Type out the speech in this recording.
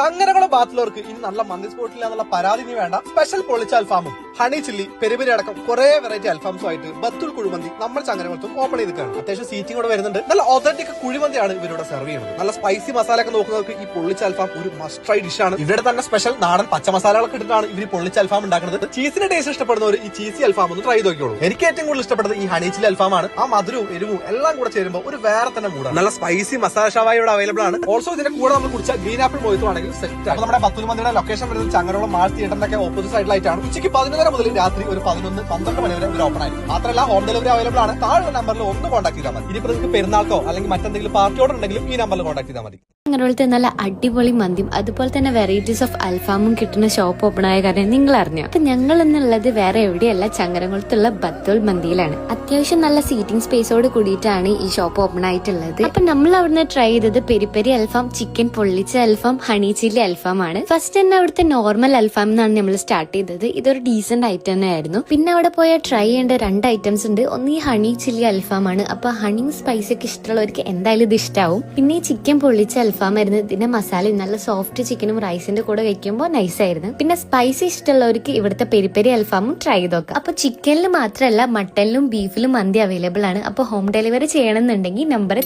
ചങ്ങരകുളം ഭാഗത്തുള്ളവർക്ക് ഇനി നല്ല മന്തി സ്പോട്ടില്ല എന്നുള്ള പരാതി നീ വേണ്ട. സ്പെഷ്യൽ പൊള്ളിച്ച അൽഫാമും ഹണി ചില്ലി പെരുപെരി അടക്കം കുറെ വെറൈറ്റി അൽഫാംസും ആയിട്ട് ബത്തുൽ കുഴിമന്തി നമ്മൾ ചങ്ങരകുളത്തും ഓപ്പൺ ചെയ്തിട്ടാണ്. അത്യാവശ്യം സീറ്റിംഗ് കൂടെ വരുന്നുണ്ട്. നല്ല ഒതന്റിക് കുഴിമന്തിയാണ് ഇവരുടെ സെർവ് ചെയ്യുന്നത്. നല്ല സ്പൈസി മസാല ഒക്കെ നോക്കുന്നവർക്ക് ഈ പൊള്ളിച്ച അൽഫാം ഒരു മസ്റ്റ് ട്രൈ ഡിഷാണ്. ഇവരുടെ തന്നെ സ്പെഷ്യൽ നാടൻ പച്ച മസാലകളൊക്കെ ഇട്ടിട്ടാണ് ഇവർ പൊള്ളിച്ച അൽഫാം ഉണ്ടാക്കുന്നത്. ചീസിന്റെ ടേസ്റ്റ് ഇഷ്ടപ്പെടുന്നവർ ഈ ചീസി അൽഫാം ഒന്ന് ട്രൈ നോക്കിയോളൂ. എനിക്ക് ഏറ്റവും കൂടുതൽ ഇഷ്ടപ്പെട്ടത് ഈ ഹണി ചില്ലി അൽഫാമാണ്. ആ മധുരവും എരിവും എല്ലാം കൂടെ ചേരുമ്പോൾ ഒരു വേറെ തന്നെ മൂടാണ്. നല്ല സ്പൈസി മസാല ഷവായി ഇവിടെ അവൈലബിൾ ആണ്. ഓൾസോ ഇതിന്റെ കൂടെ നമ്മൾ കുടിച്ച ഗ്രീൻ ആപ്പിൾ മൊയ്ത്തോ ആണെങ്കിൽ സെറ്റ്. അപ്പൊ നമ്മുടെ ബത്തുൽ മന്തിയുടെ ലൊക്കേഷൻ വരുന്നത് ചങ്ങരകുളം മാർച്ച് തിയേറ്ററിന്റെ ഒക്കെ ഓപ്പോസിറ്റ് സൈഡിലായിട്ടാണ്. ഉച്ചയ്ക്ക് 11:30 മുതൽ രാത്രി ഒരു 11-12 മണി വരെ ഒരു ഓപ്പൺ ആയിരിക്കും. മാത്രമല്ല ഹോം ഡെലിവറി അവൈലബിൾ ആണ്. താഴെ നമ്പറിൽ ഒന്ന് കോൺടാക്ട് ചെയ്താൽ മതി. ഇനിയിപ്പോൾ നിങ്ങൾക്ക് പെരുന്നാൾക്കോ അല്ലെങ്കിൽ മറ്റെന്തെങ്കിലും പാർട്ടി ഓർഡർ ഉണ്ടെങ്കിലും ഈ നമ്പറിൽ കോൺടാക്ട് ചെയ്താൽ മതി. ചങ്ങരകുളത്ത് നല്ല അടിപൊളി മന്തിയും അതുപോലെ തന്നെ വെറൈറ്റീസ് ഓഫ് അൽഫാമും കിട്ടുന്ന ഷോപ്പ് ഓപ്പൺ ആയ കാര്യം നിങ്ങൾ അറിഞ്ഞോ? അപ്പൊ ഞങ്ങൾ എന്നുള്ളത് വേറെ എവിടെയല്ല, ചങ്ങരകുളത്തുള്ള ബത്തുൽ മന്തിയിലാണ്. അത്യാവശ്യം നല്ല സീറ്റിംഗ് സ്പേസോട് കൂടിയിട്ടാണ് ഈ ഷോപ്പ് ഓപ്പൺ ആയിട്ടുള്ളത്. അപ്പൊ നമ്മൾ അവിടുന്ന് ട്രൈ ചെയ്തത് പെരി അൽഫാം, ചിക്കൻ പൊള്ളിച്ച അൽഫാം, ഹണി ചില്ലി അൽഫാം ആണ്. ഫസ്റ്റ് തന്നെ അവിടുത്തെ നോർമൽ അൽഫാം എന്നാണ് നമ്മൾ സ്റ്റാർട്ട് ചെയ്തത്. ഇതൊരു ഡീസന്റ് ഐറ്റം തന്നെ ആയിരുന്നു. പിന്നെ അവിടെ പോയാൽ ട്രൈ ചെയ്യേണ്ട 2 ഐറ്റംസ് ഉണ്ട്. ഒന്ന് ഈ ഹണി ചില്ലി അൽഫാം ആണ്. അപ്പൊ ഹണിയും സ്പൈസി ഒക്കെ ഇഷ്ടമുള്ളവർക്ക് എന്തായാലും ഇത് ഇഷ്ടാവും. പിന്നെ ഈ ചിക്കൻ പൊള്ളിച്ച അൽഫാം ആയിരുന്നു. ഇതിന്റെ മസാലയും നല്ല സോഫ്റ്റ് ചിക്കനും റൈസിന്റെ കൂടെ വെക്കുമ്പോൾ നൈസ് ആയിരുന്നു. പിന്നെ സ്പൈസി ഇഷ്ടമുള്ളവർക്ക് ഇവിടുത്തെ പെരി അൽഫാമും ട്രൈ ചെയ്ത് നോക്കാം. അപ്പൊ ചിക്കനിൽ മാത്രമല്ല മട്ടനിലും ബീഫിലും മന്തി അവൈലബിൾ ആണ്. അപ്പൊ ഹോം ഡെലിവറി ചെയ്യണമെന്നുണ്ടെങ്കിൽ നമ്പർ